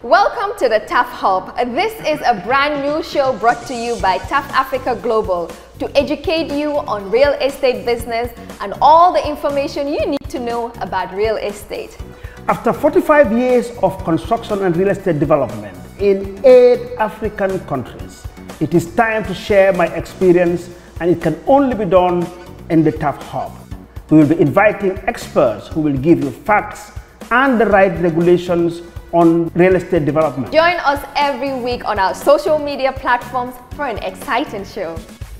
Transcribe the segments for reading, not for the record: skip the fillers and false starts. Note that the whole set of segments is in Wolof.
Welcome to the TAF Hub. This is a brand new show brought to you by TAF Africa Global to educate you on real estate business and all the information you need to know about real estate. After 45 years of construction and real estate development in 8 African countries, it is time to share my experience, and it can only be done in the TAF Hub. We will be inviting experts who will give you facts and the right regulations on real estate development. Join us every week on our social media platforms for an exciting show.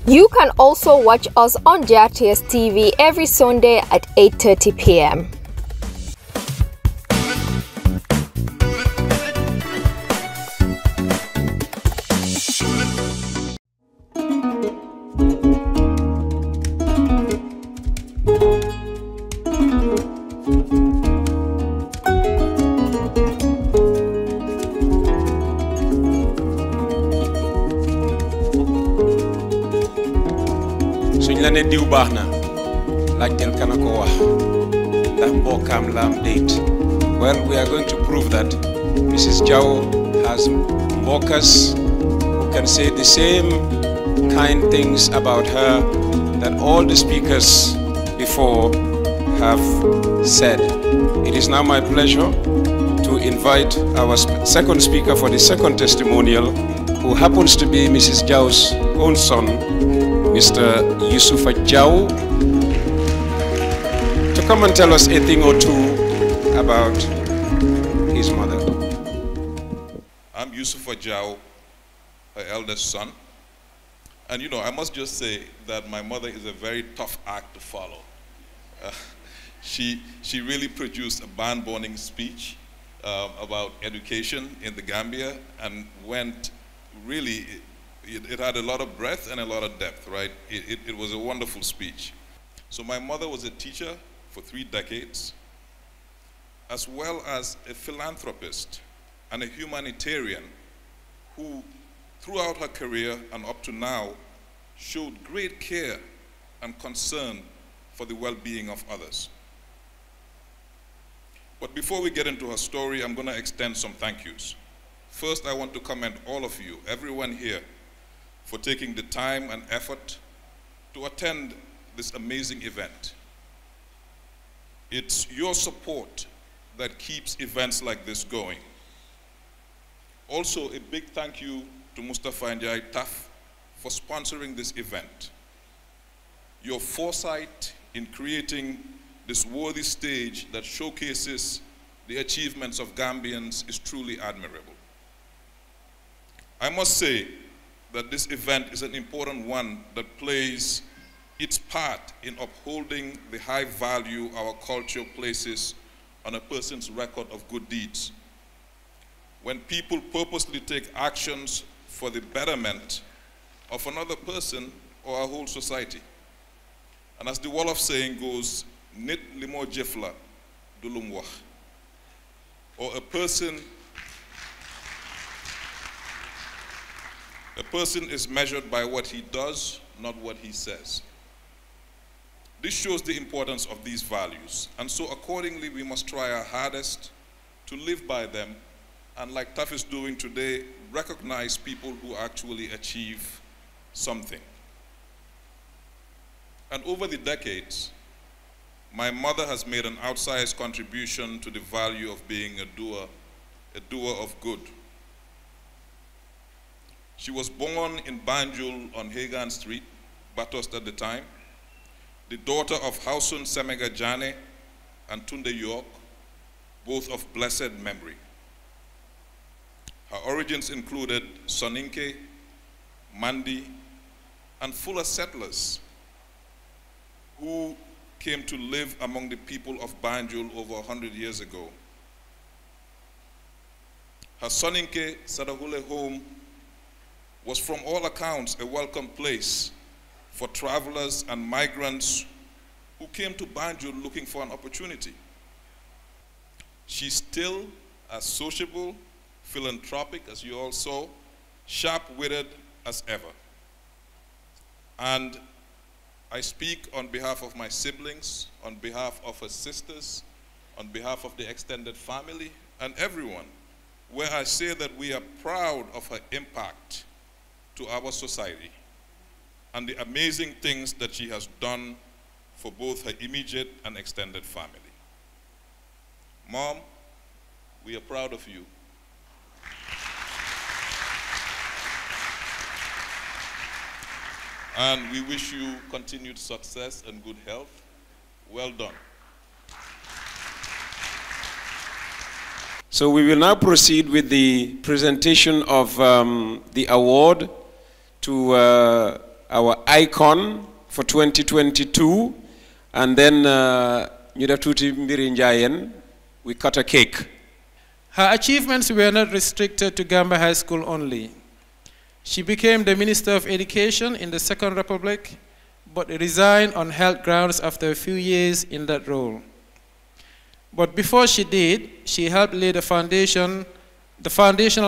You can also watch us on JRTS TV every Sunday at 8:30 p.m. Lane diw baxna laajtel kana ko wax ndax mbokam la am date. Well, we are going to prove that Mrs. Jow has mbokas who can say the same kind things about her that all the speakers before have said. It is now my pleasure to invite our second speaker for the second testimonial, who happens to be Mrs. Jow's own son, Mr. Yusupha Jow, to come and tell us a thing or two about his mother. I'm Yusupha Jow, her eldest son. And you know, I must just say that my mother is a very tough act to follow. She really produced a barn-burning speech about education in the Gambia, and went really, it had a lot of breadth and a lot of depth, right? It was a wonderful speech. So my mother was a teacher for 3 decades, as well as a philanthropist and a humanitarian who, throughout her career and up to now, showed great care and concern for the well-being of others. But before we get into her story, I'm going to extend some thank yous. First, I want to commend all of you, everyone here, for taking the time and effort to attend this amazing event. It's your support that keeps events like this going. Also, a big thank you to Mustapha Njie TAF for sponsoring this event. Your foresight in creating this worthy stage that showcases the achievements of Gambians is truly admirable. I must say that this event is an important one that plays its part in upholding the high value our culture places on a person's record of good deeds. When people purposely take actions for the betterment of another person or a whole society. And as the Wolof saying goes, nit limo jefla dulum wax. Or a person is measured by what he does, not what he says. This shows the importance of these values, and so accordingly we must try our hardest to live by them, and like TAF is doing today, recognize people who actually achieve something. And over the decades, my mother has made an outsized contribution to the value of being a doer of good. She was born in Banjul on Hagan Street, Bathurst at the time, the daughter of Hausun Semega Jane and Tunde York, both of blessed memory. Her origins included Soninke, Mandi, and Fuller settlers who came to live among the people of Banjul over 100 years ago. Her Soninke Sadahule home was from all accounts a welcome place for travelers and migrants who came to Banjul looking for an opportunity. She's still as sociable, philanthropic, as you all saw, sharp-witted as ever. And I speak on behalf of my siblings, on behalf of her sisters, on behalf of the extended family, and everyone where I say that we are proud of her impact to our society and the amazing things that she has done for both her immediate and extended family. Mom, we are proud of you. And we wish you continued success and good health. Well done. So we will now proceed with the presentation of the award to our icon for 2022. And then we cut a cake. Her achievements were not restricted to Gambia High School only. She became the Minister of Education in the Second Republic, but resigned on health grounds after a few years in that role. But before she did, she helped lay the foundational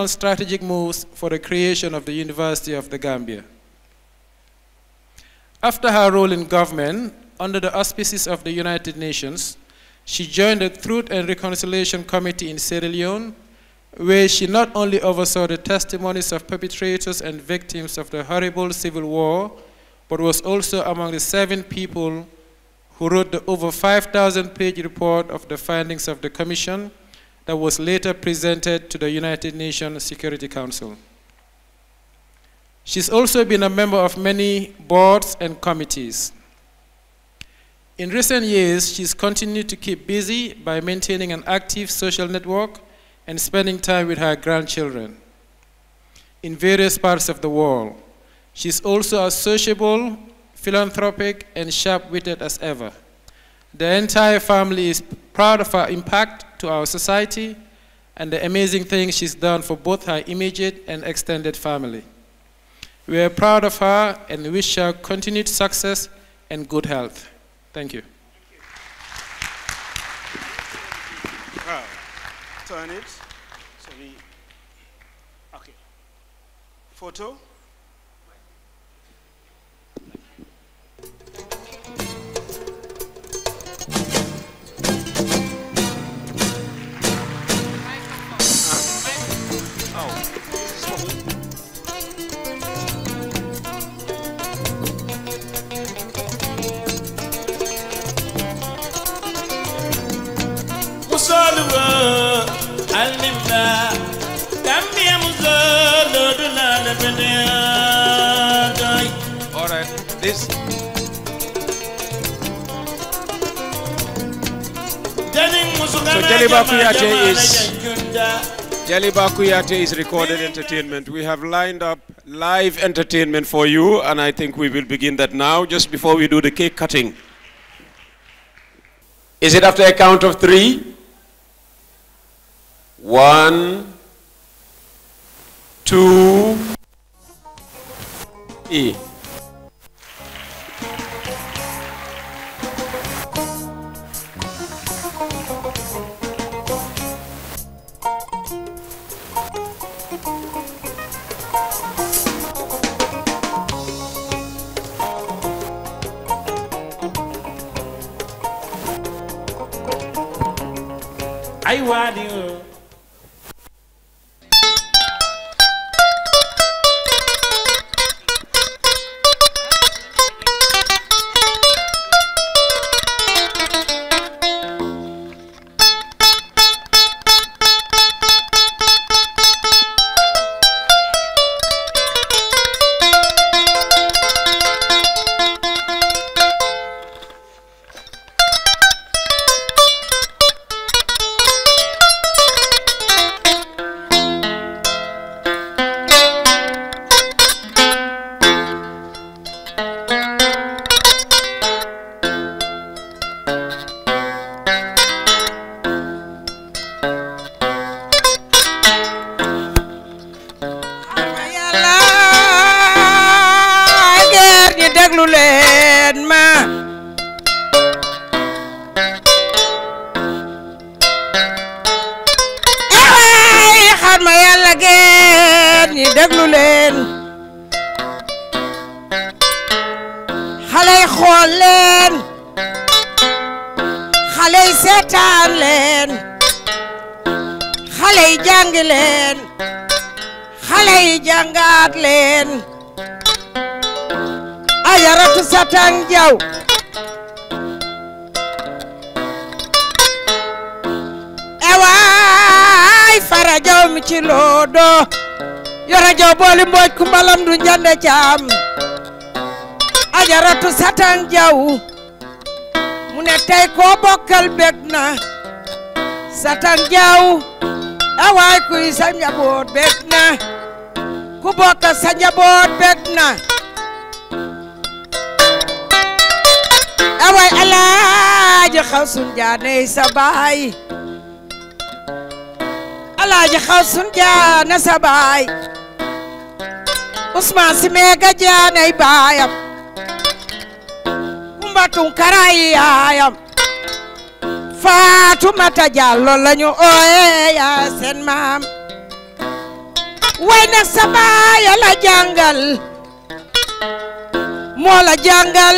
strategic moves for the creation of the University of the Gambia. After her role in government, under the auspices of the United Nations, she joined the Truth and Reconciliation Committee in Sierra Leone, where she not only oversaw the testimonies of perpetrators and victims of the horrible civil war, but was also among the 7 people who wrote the over 5,000-page report of the findings of the Commission that was later presented to the United Nations Security Council. She's also been a member of many boards and committees. In recent years, she's continued to keep busy by maintaining an active social network and spending time with her grandchildren in various parts of the world. She's also as sociable, philanthropic, and sharp-witted as ever. The entire family is proud of her impact to our society and the amazing things she's done for both her immediate and extended family. We are proud of her and wish her continued success and good health. Thank you. Wow. Turn it. So okay. Photo. All right, this. So Jaliba Kuyate is recorded entertainment. We have lined up live entertainment for you, and I think we will begin that now, just before we do the cake cutting. Is it after a count of 3? 1, 2, 3. I want you. xale yi jàngi leen xale yi jàngaat leen Ajaratu Satang Jow ewaay Fara Jow mi ci loodo Yoro Jow booli mbooj kumbalam du njande caam Ajaratu Satang Jow mu ne tey koo bokkal bég na Satang Jow ewaay kuy sa njaboot bég na ku bokkal sa njaboot bég na ewaay Alaaji Xawsun Jaane sa baay Alaaji Xawsun Jaane sa baay Usmaan Si Meega Jaane baayam Kumba Tunkara yaayam Faatumata Jallo lañu ooye yaa seen maam way nag sa baay la jàngal moo la jàngal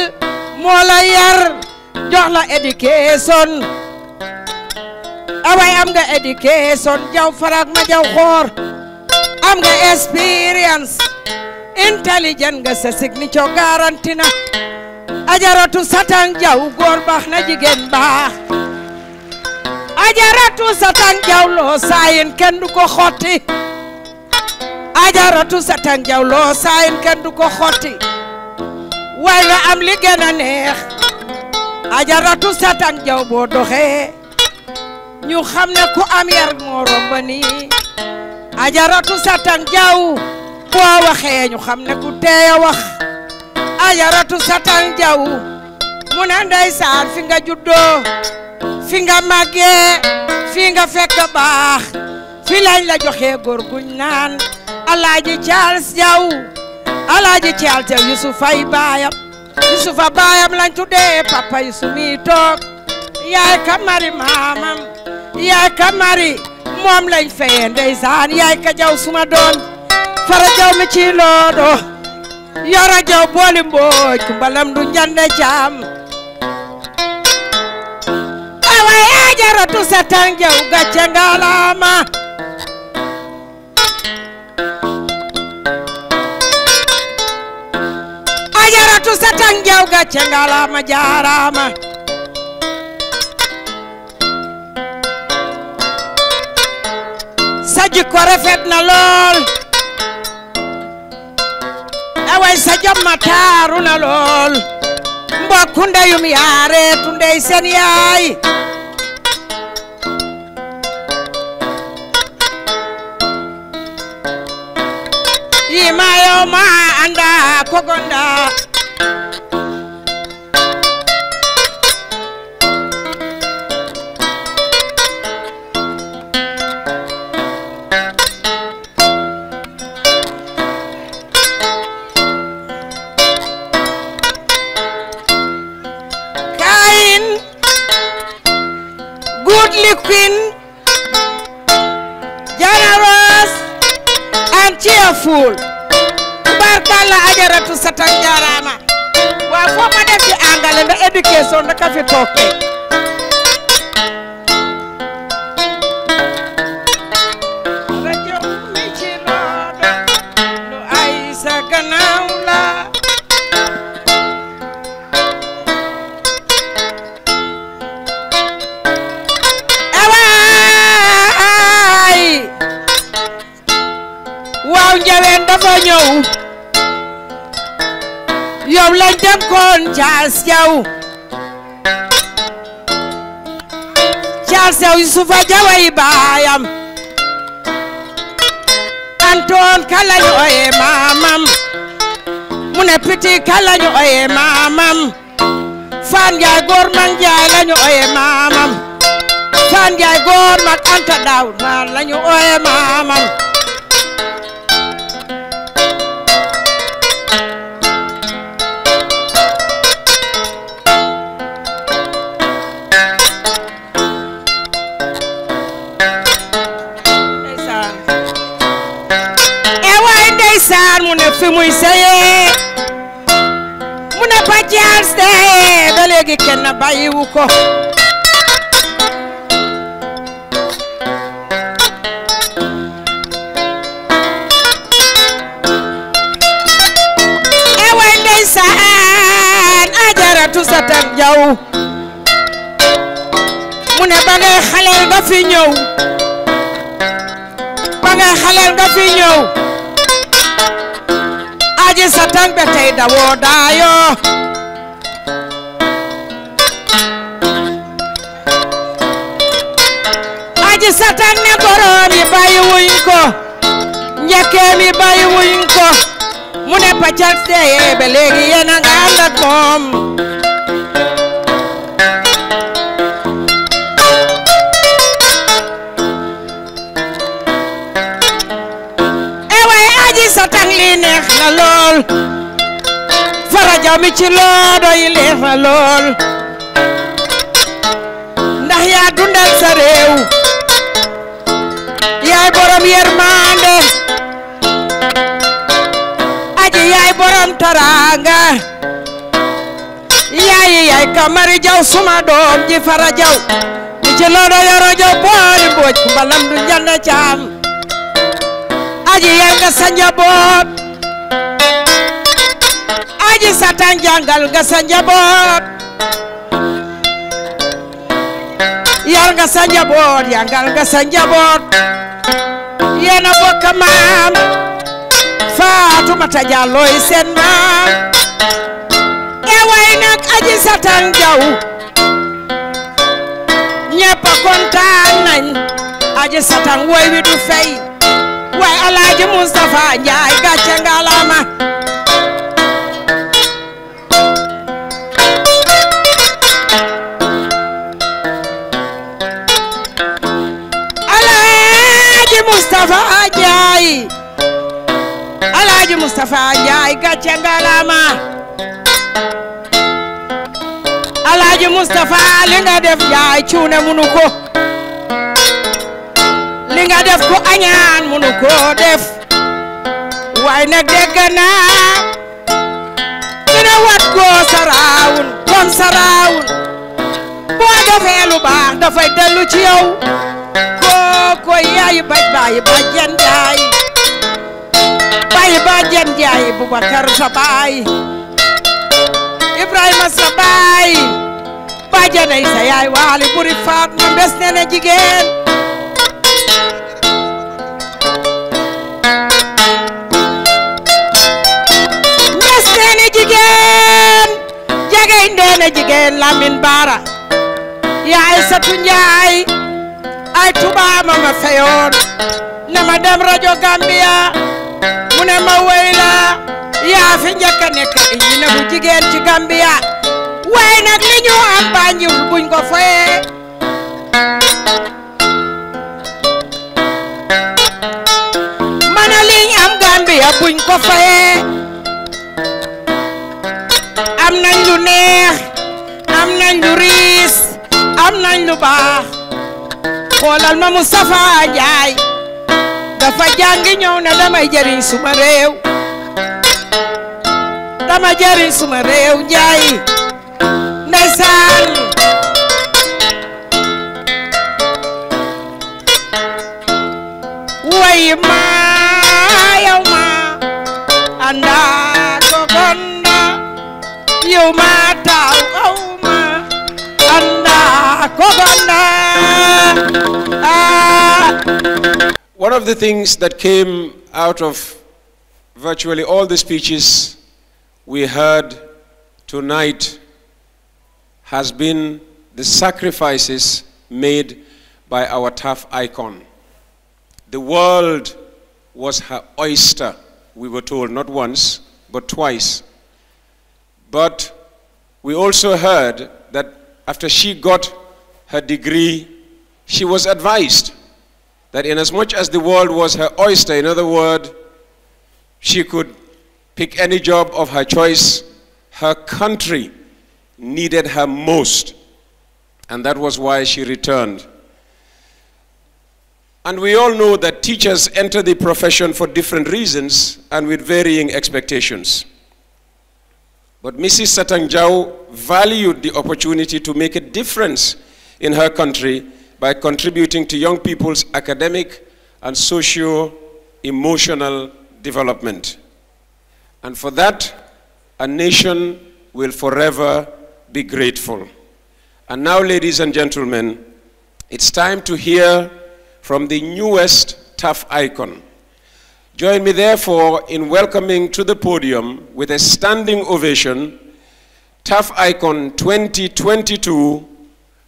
moo la yar jox la éducation away am nga éducation Jow farak ma Jow xoor am nga experience intelligent nga sa signature garanti na Ajaratu Satang Jow góor baax na jigéen baax Ajaratu Satang Jow loo saayin kenn du ko xotti Ajaratu Satang Jow loo saayin kenn du ko xotti way nga am li gën a neex Ajaratu Satang Jow boo doxee ñu xam ne ku am yar moo romb nii Ajaratu Satang Jow boo waxee ñu xam ne ku teey a wax Ajaratu Satang Jow mu ne ndeysaan fi nga juddoo fi nga màggee fi nga fekk baax fi lañ la joxee góor guñ naan Alaaji Charles Jow Alaaji Charles Jow Yusupha baayam Yusupha baayam lañ tuddee papa Yusu mi toog yaay ka mari maamam yaay ka mari moom lañ feye ndeysaan yaay ka Jow suma doon Fara Jow mi ci loodo Yoro Jow booli mbooj kumbalam du njande caam away Ajaratu Satang Jow gàcce ngalaama Ajaratu Satang Jow gàcce ngalaama jaaraama sa jikko rafet na lool away sa jom ma taaru na lool mbokku ndeyum yaare tu ndey seen yaay yi ma yow ma anda kogonda Queen, generous and cheerful. Barkalla Ajaratu Satang jarama. Wa fo ma def ci angale nda education nda ka fi toké. Radio mi ci lodo lu ay sa gannaaw la. Njaween dafa ñëw yow lañ dénkoon Charles Jow Charles Jow Yusupha Jow ay baayam Antoine ka lañu ooye maamam mu ne Petit ka lañu ooye maamam Fan Njaay góor mag Njaay lañu ooye maamam Fan Njaay góor mag Anta Daawud ma lañu ooye maamam mu ne fi muy seye mu ne pa Charles de ba léegi kenn bàyyiwu ko Ajaratu Satang Jow mu ne ba ngay xaleel nga fi ñëw ba ngay xaleel nga fi ñëw Aji Satang be tey dawoo daayo Aji Satang ne borom yi bàyyi wuñ ko njëkkeem yi bàyyi wuñ ko mu ne paccal teye ba léegi yéen a nga ànd ak moom Aji Satang li neex na lool faraja mi ci loodo yi neex na lool ndax yaa dundal sa réew yaay borom yërmande Aji yaay borom taranga yaay Kamari Jow suma doom ji fara Jow mi ci loodo yoro Jow boori mbooj mbalam du njanda caam Aji yar nga sa njaboot Aji Satang jàngal nga sa njaboot yar nga sa njaboot jàngal nga sa njaboot yéena bokk maam Faatumata Jàllooy seen maam way nag Aji Satang Jow ñépp kontaan nañ Aji Satang woy wi du fey waaye Alaaji Mustapha Njaay gàcce ngalaama Alaaji Mustapha Njaay Alaaji Mustapha Njaay gàcce ngalaama Alaaji Mustapha li nga def Njaay cuune munu ko li nga def ko añaan munu ko def waaye nag dégg naa dina wat ko saraawun kon saraawun boo defee lu baax dafay dellu ci yow ko yaay bàyyi bàjjen Njaay bàyyi bàjjen Njaay Bubakar sa baay Ibrahima sa baay bàjjenay sa yaay waali buri faat ma mbes nene jigéen jagay ndeena jigéen Lamin Baara yaay Satu Njaay ay tubaama ma feyoon na ma dem rajo Gambia mu ne ma woy la yaa fi njëkk a nekk injina bu jigéen ci Gambia waaye nag li ñu am Banjul buñ ko foyee mana liñ am Gambia buñ ko foyee am nañ lu neex am nañ lu riis am nañ lu baax xoolal ma Mustapha Njaay dafa jàngi ñëw ne damay jëriñ suma réew dama jëriñ suma réew Njaay ndeysaan way ma yow ma anda gogonda yow ma taw aw ma anda gogonda One of the things that came out of virtually all the speeches we heard tonight has been the sacrifices made by our TAF icon. The world was her oyster, we were told, not once, but twice. But we also heard that after she got her degree, she was advised that inasmuch as the world was her oyster, in other words, she could pick any job of her choice, her country needed her most. And that was why she returned. And we all know that teachers enter the profession for different reasons and with varying expectations. But Mrs. Satang Jow valued the opportunity to make a difference in her country by contributing to young people's academic and socio-emotional development. And for that, a nation will forever be grateful. And now, ladies and gentlemen, it's time to hear from the newest TAF Icon. Join me, therefore, in welcoming to the podium with a standing ovation, TAF Icon 2022,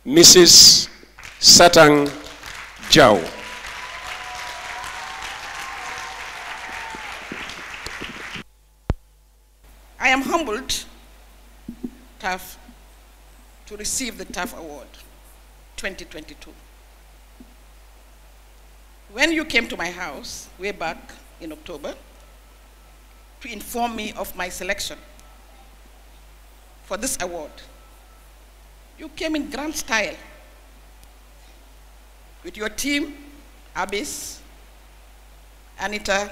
Mrs. Satang Jow. I am humbled, TAF, to receive the TAF Award 2022. When you came to my house way back in October to inform me of my selection for this award, you came in grand style with your team, Abis, Anita,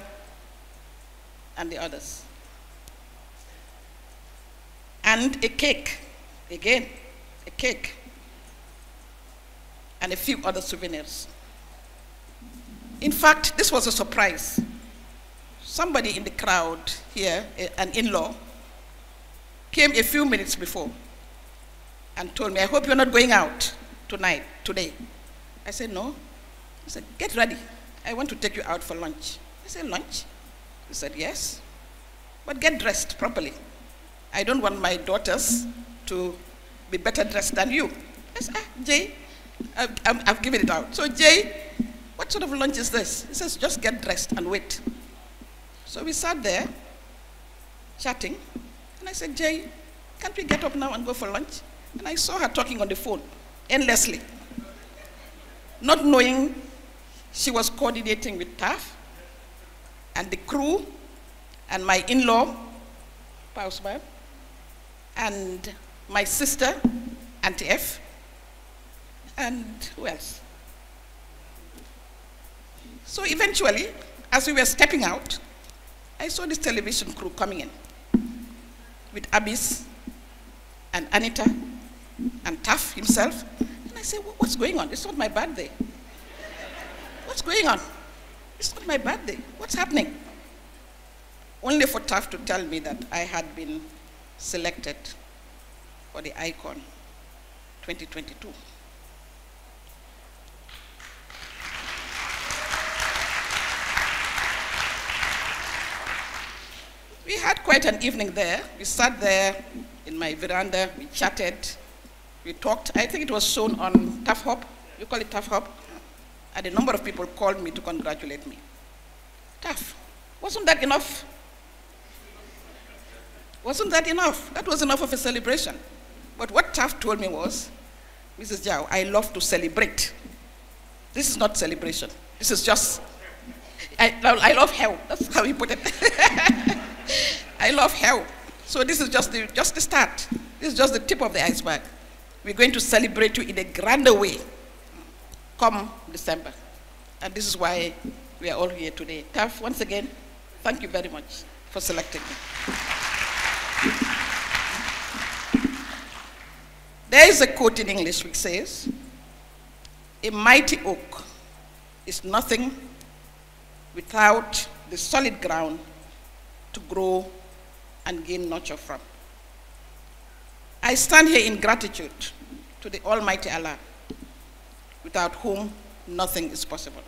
and the others. And a cake, again, a cake, and a few other souvenirs. In fact, this was a surprise. Somebody in the crowd here, an in-law, came a few minutes before and told me, I hope you're not going out today. I said, no. He said, get ready. I want to take you out for lunch. I said, lunch? He said, yes. But get dressed properly. I don't want my daughters to be better dressed than you. I said, Jay, I've given it out. So Jay, what sort of lunch is this? He says, just get dressed and wait. So we sat there, chatting, and I said, Jay, can't we get up now and go for lunch? And I saw her talking on the phone, endlessly, not knowing she was coordinating with TAF and the crew and my in-law, Pausman, and my sister, Aunty F, and who else? So eventually, as we were stepping out, I saw this television crew coming in with Abis and Anita and TAF himself. And I said, what's going on? It's not my birthday. What's going on? It's not my birthday. What's happening? Only for TAF to tell me that I had been selected for the Icon 2022. We had quite an evening there. We sat there in my veranda, we chatted, we talked. I think it was shown on TAF Hub. You call it TAF Hub? And a number of people called me to congratulate me. TAF, wasn't that enough? Wasn't that enough? That was enough of a celebration. But what TAF told me was, Mrs. Jow, I love to celebrate. This is not celebration. This is just, I love hell. That's how he put it. I love hell. So this is just the start. This is just the tip of the iceberg. We're going to celebrate you in a grander way come December. And this is why we are all here today. TAF, once again, thank you very much for selecting me. There is a quote in English which says, a mighty oak is nothing without the solid ground to grow and gain nurture from. I stand here in gratitude to the Almighty Allah, without whom nothing is possible.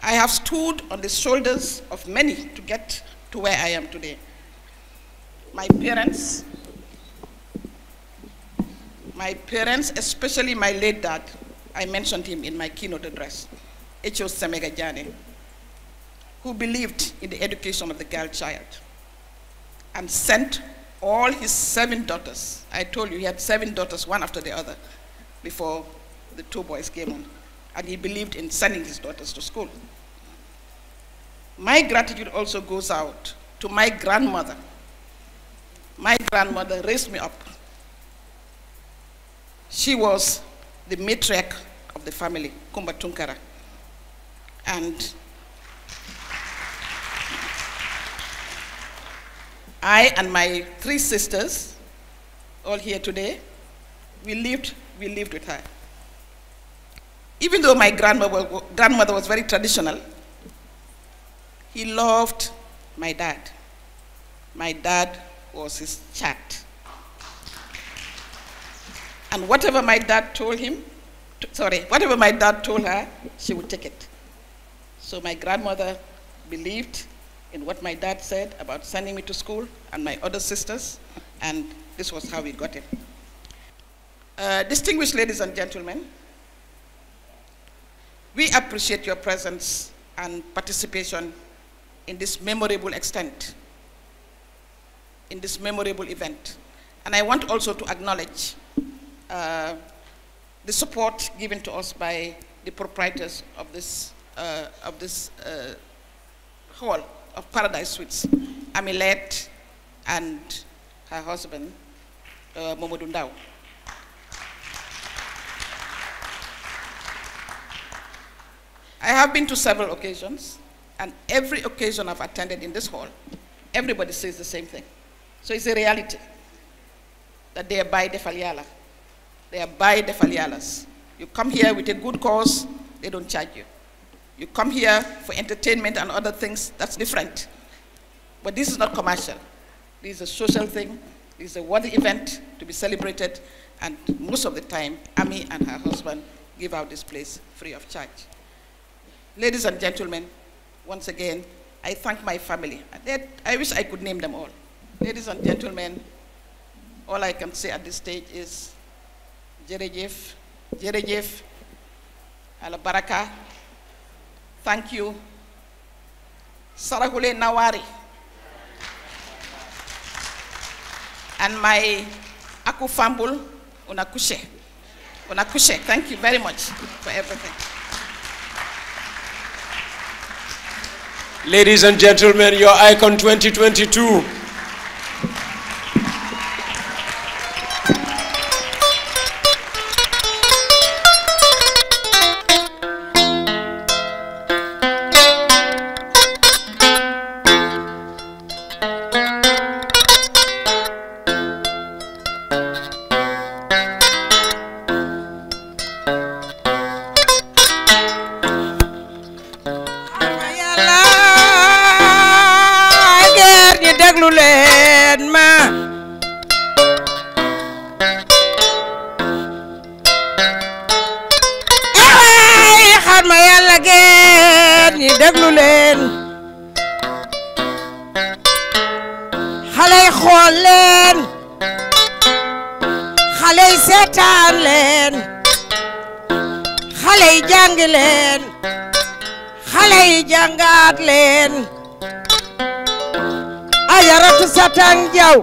I have stood on the shoulders of many to get to where I am today. My parents, especially my late dad, I mentioned him in my keynote address, H.O. Semega Jane, who believed in the education of the girl child and sent all his 7 daughters. I told you he had 7 daughters, one after the other, before the 2 boys came on. And he believed in sending his daughters to school. My gratitude also goes out to my grandmother. My grandmother raised me up. She was the matriarch of the family, Kumba Tunkara. And I and my 3 sisters, all here today, we lived with her. Even though my grandmother was very traditional, he loved my dad. My dad was his chat. And whatever my dad told him, whatever my dad told her, she would take it. So my grandmother believed in what my dad said about sending me to school and my other sisters, and this was how we got it. Distinguished ladies and gentlemen, we appreciate your presence and participation in this memorable event. And I want also to acknowledge the support given to us by the proprietors of this hall of Paradise Suites, Amilet and her husband, Momodou Ndaw. I have been to several occasions, and every occasion I've attended in this hall, everybody says the same thing. So it's a reality that they are by the Faliala. They are by the Falialas. You come here with a good cause, they don't charge you. You come here for entertainment and other things, that's different. But this is not commercial. This is a social thing. This is a worthy event to be celebrated, and most of the time, Ami and her husband give out this place free of charge. Ladies and gentlemen, once again, I thank my family. I wish I could name them all. Ladies and gentlemen, all I can say at this stage is Jerejef, Jerejef, Ala Baraka, thank you. Sarahule Nawari. And my Aku Fambul, Unakushe. Unakushe, thank you very much for everything. Ladies and gentlemen, your Icon 2022. Aunty Satang Jow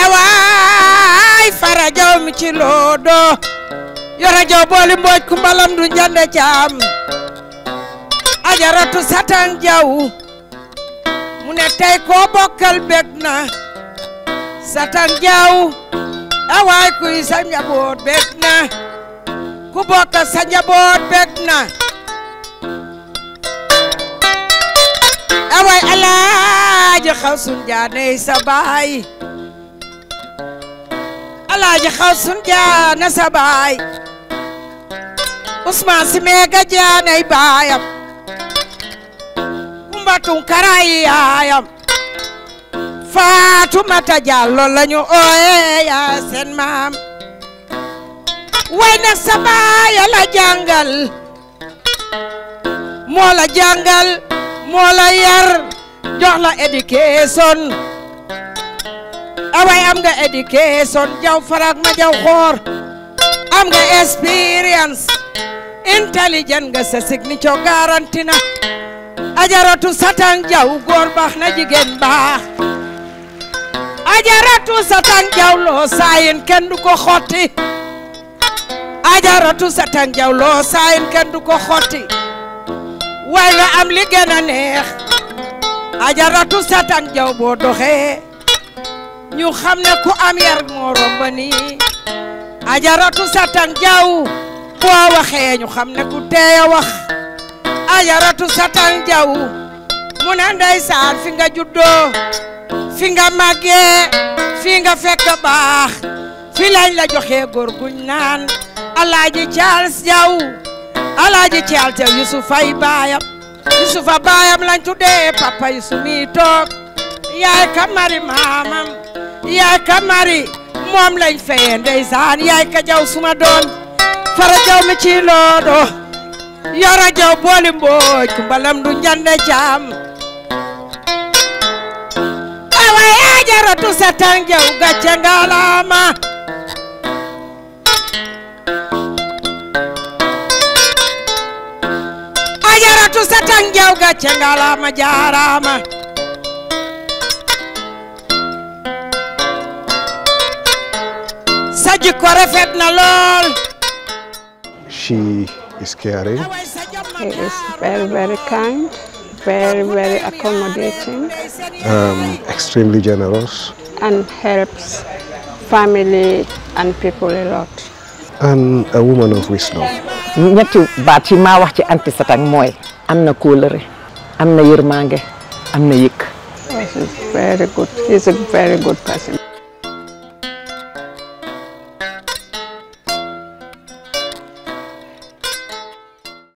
ewaay fara Jow mi ci lodo yora Jow booli mbooj kumbalam du njande caam Aunty Satang Jow mu ne tey ko bokkal bég na Satang Jow ewaay kuy sa njaboot bég na ku bokk sa njaboot bég na away Alaaji Xawsun Jaane sa baay Alaaji Xawsun Jaane sa baay Usmaan Si Meega Jaane baayam Kumba Tunkara yaayam Faatumata Jallo lañu ooye yaa seen maam way na sa baay la jàngal moo la jàngal moo la yar jox la éducation away am nga éducation Jow farak ma Jow xoor am nga experience intelligent nga sa signature garanti na Aunty Satang Jow góor baax na jigéen baax Aunty Satang Jow loo saayin kenn du ko xotti Aunty Satang Jow loo saayin kenn du ko xotti way nga am li gën a neex Aunty Satang Jow boo doxee ñu xam ne ku am yar moo romba nii Aunty Satang Jow boo waxee ñu xam ne ku teey wax Aunty Satang Jow mu ne ndeysaan fi nga juddoo fi nga màggee fi nga fekk baax fi lañ la joxee góor guñ naan Alaaji Charles Jow Alaaji Charles Jow Yusupha baayam Yusupha baayam lañ tuddee papa Yusu mi toog yaay ka mari maamam yaay ka mari moom lañ feye ndeysaan yaay ka jaw suma doom fara jaw mi ci loodo yoro jaw booli mbooj kumbalam du njande jaam awa Ajaratu Satang Jow gàcce ngalaama Ajaratu Satang Jow gàcce ngalaama jaaraama sa jikko rafet na lool. She is caring. He is very, very kind, very, very accommodating. Extremely generous. And helps family and people a lot. And a woman of wisdom. ñetti baat yi ma wax ci Aunty Satang mooy am na kóolëre am na yërmande am na yëg. He's very good. He's a very good person.